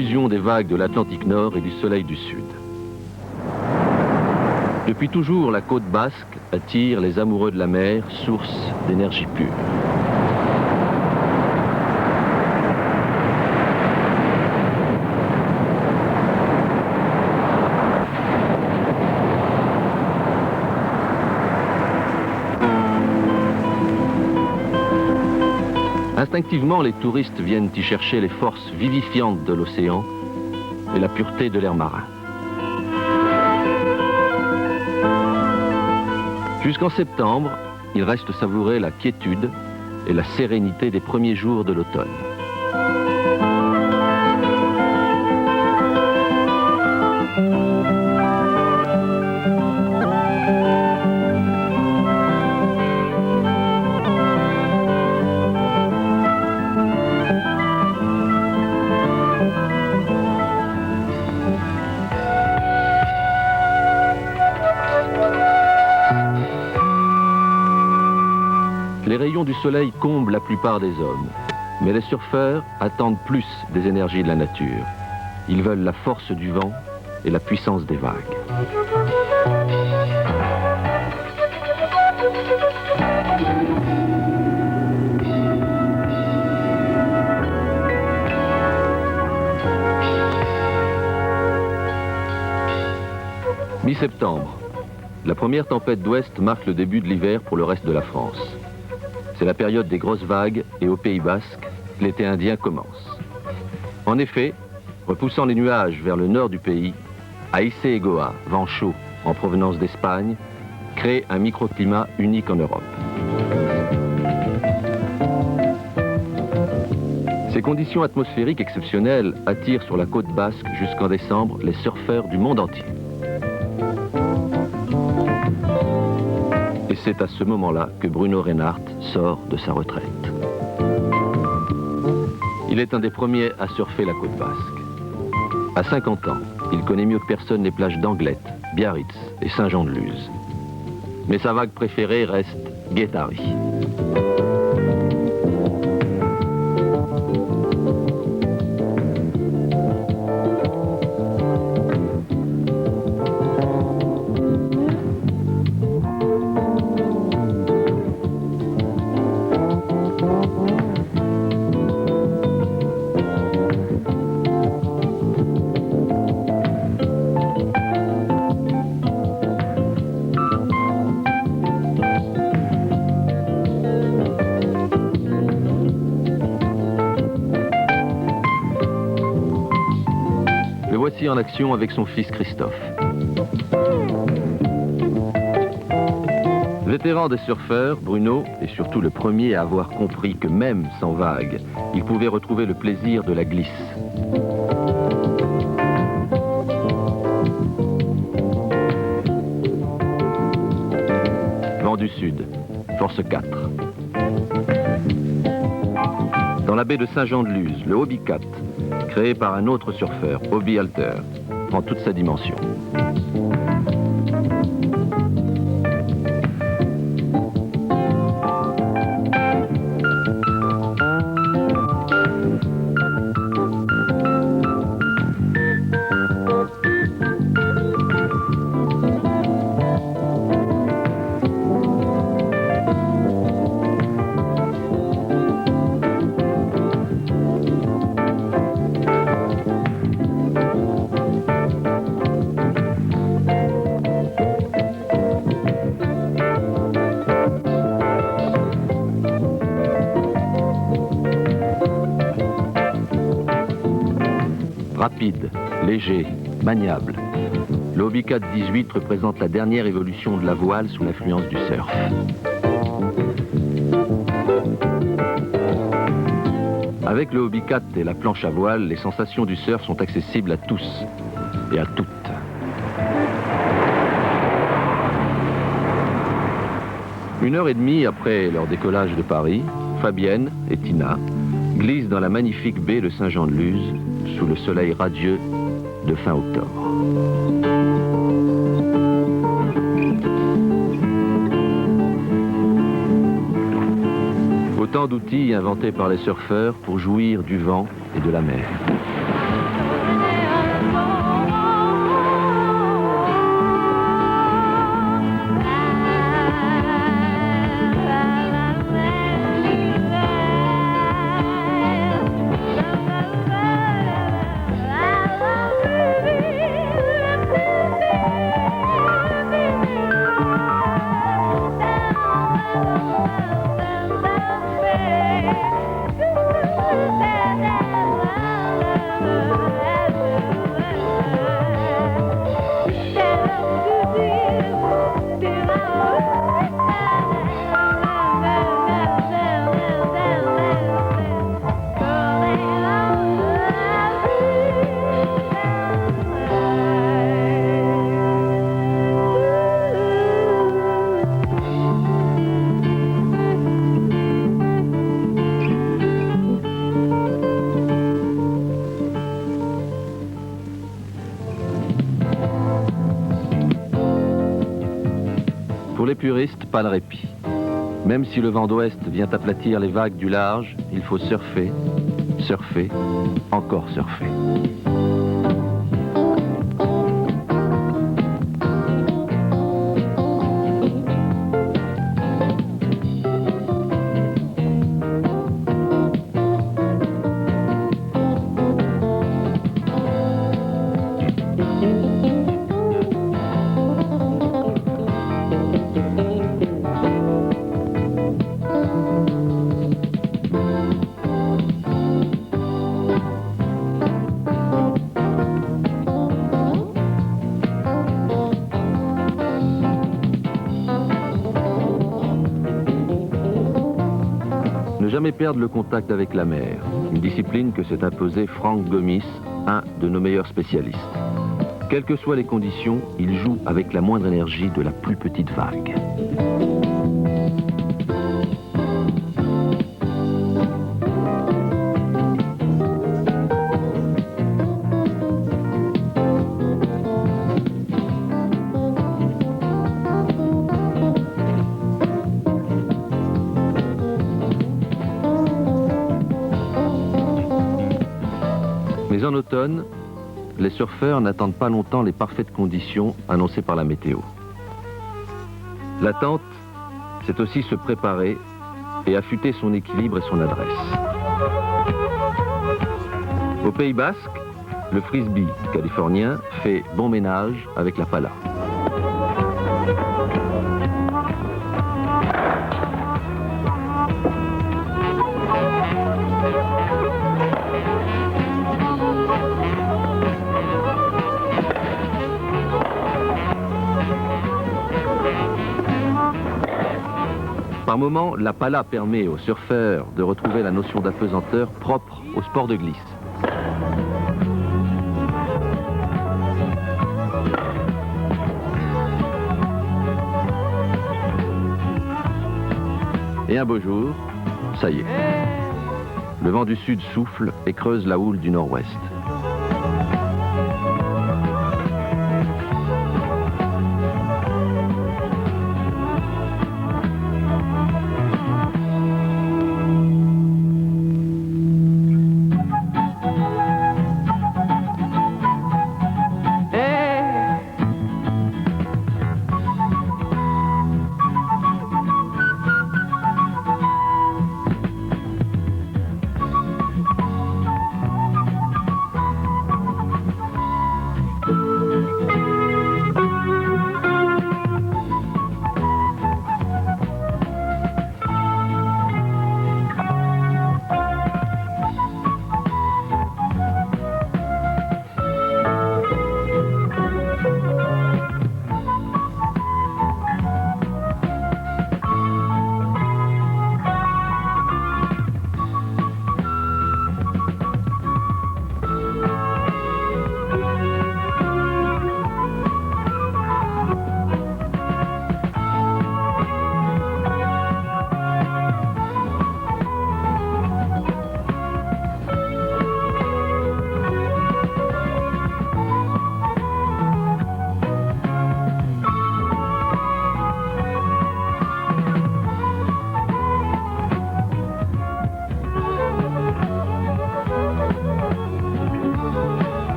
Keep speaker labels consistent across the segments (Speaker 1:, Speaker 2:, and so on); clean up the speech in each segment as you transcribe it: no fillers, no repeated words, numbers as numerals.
Speaker 1: fusion des vagues de l'Atlantique Nord et du soleil du Sud. Depuis toujours, la côte basque attire les amoureux de la mer, source d'énergie pure. Instinctivement, les touristes viennent y chercher les forces vivifiantes de l'océan et la pureté de l'air marin. Jusqu'en septembre, il reste savourer la quiétude et la sérénité des premiers jours de l'automne. Les rayons du soleil comblent la plupart des hommes, mais les surfeurs attendent plus des énergies de la nature. Ils veulent la force du vent et la puissance des vagues. Mi-septembre, la première tempête d'ouest marque le début de l'hiver pour le reste de la France. C'est la période des grosses vagues et au Pays Basque, l'été indien commence. En effet, repoussant les nuages vers le nord du pays, Aïssé et Goa, vent chaud en provenance d'Espagne, crée un microclimat unique en Europe. Ces conditions atmosphériques exceptionnelles attirent sur la côte basque jusqu'en décembre les surfeurs du monde entier. Et c'est à ce moment-là que Bruno Reinhardt sort de sa retraite. Il est un des premiers à surfer la côte basque. À 50 ans, il connaît mieux que personne les plages d'Anglette, Biarritz et Saint-Jean-de-Luz. Mais sa vague préférée reste Guétari. En action avec son fils Christophe. Vétéran des surfeurs, Bruno est surtout le premier à avoir compris que même sans vagues, il pouvait retrouver le plaisir de la glisse. Vent du sud, force 4. Dans la baie de Saint-Jean-de-Luz, le Hobby Cat, créé par un autre surfeur, Hobby Alter, prend toute sa dimension. Rapide, léger, maniable, le Hobby Cat 18 représente la dernière évolution de la voile sous l'influence du surf. Avec le Hobby Cat et la planche à voile, les sensations du surf sont accessibles à tous et à toutes. Une heure et demie après leur décollage de Paris, Fabienne et Tina glissent dans la magnifique baie de Saint-Jean-de-Luz sous le soleil radieux de fin octobre. Autant d'outils inventés par les surfeurs pour jouir du vent et de la mer. Pour les puristes, pas de répit. Même si le vent d'ouest vient aplatir les vagues du large, il faut surfer, surfer, encore surfer. Ne jamais perdre le contact avec la mer, une discipline que s'est imposée Franck Gomis, un de nos meilleurs spécialistes. Quelles que soient les conditions, il joue avec la moindre énergie de la plus petite vague. Mais en automne, les surfeurs n'attendent pas longtemps les parfaites conditions annoncées par la météo. L'attente, c'est aussi se préparer et affûter son équilibre et son adresse. Au Pays Basque, le frisbee californien fait bon ménage avec la pala. Par moments, la pala permet aux surfeurs de retrouver la notion d'apesanteur propre au sport de glisse. Et un beau jour, ça y est. Le vent du sud souffle et creuse la houle du nord-ouest.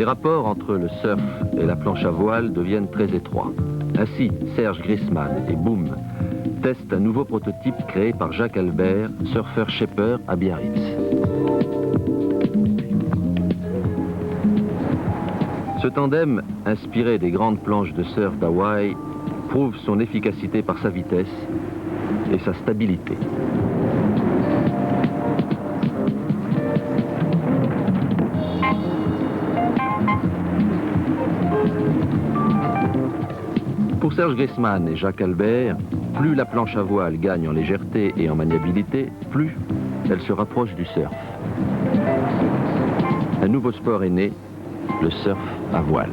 Speaker 1: Les rapports entre le surf et la planche à voile deviennent très étroits. Ainsi, Serge Grisman et Boom testent un nouveau prototype créé par Jacques Albert, surfeur shaper à Biarritz. Ce tandem, inspiré des grandes planches de surf d'Hawaï, prouve son efficacité par sa vitesse et sa stabilité. Pour Serge Grisman et Jacques Albert, plus la planche à voile gagne en légèreté et en maniabilité, plus elle se rapproche du surf. Un nouveau sport est né, le surf à voile.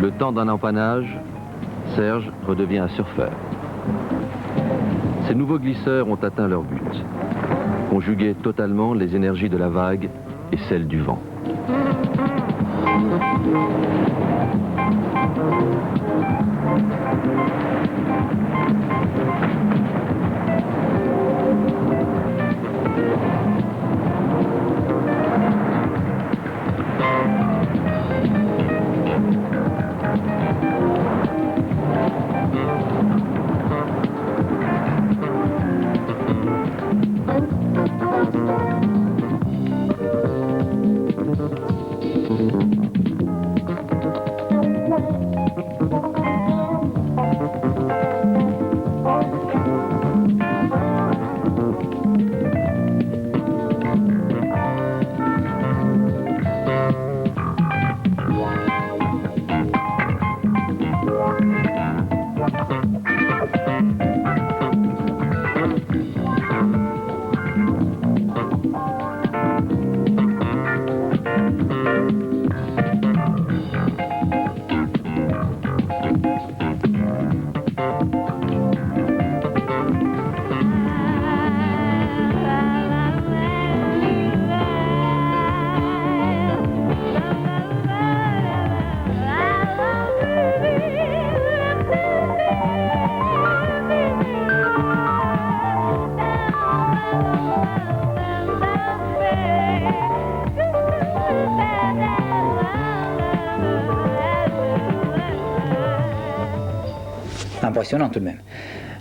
Speaker 1: Le temps d'un empannage, Serge redevient un surfeur. Ces nouveaux glisseurs ont atteint leur but. Conjuguer totalement les énergies de la vague et celles du vent.
Speaker 2: Impressionnant tout de même.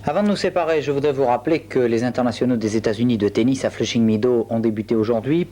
Speaker 2: Avant de nous séparer, je voudrais vous rappeler que les internationaux des États-Unis de tennis à Flushing Meadows ont débuté aujourd'hui.